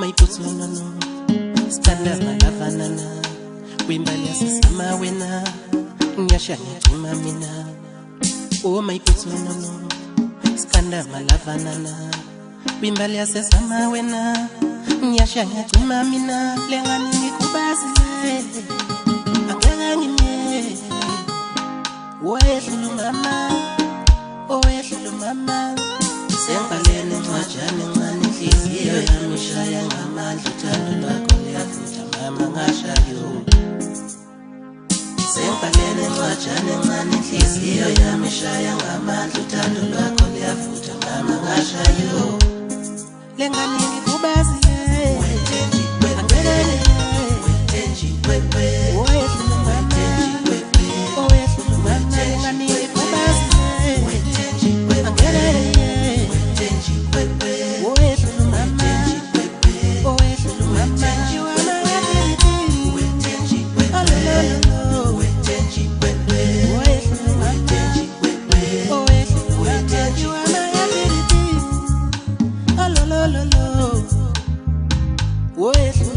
my pusono standa malavanana kwimbali yasesama wena nyasha ngicima mina oh my pusono standa malavanana kwimbali yasesama wena nyasha ngicima mina lengani ngikubazile angeke ngimye wehlulu mama oh wehlulu mama sengalene ncwajane ncane inhliziyo yami ishaya ngamandla uthando lwakho luyavutha mama ngashayo sengalene ncwajane ncane inhliziyo yami ishaya ngamandla uthando lwakho luyavutha mama ngashayo lengane ngikubazile wetenji angeke wetenji wewe wehlulu mama oh wehlulu mama lengane ngikubazile wetenji angeke Wait.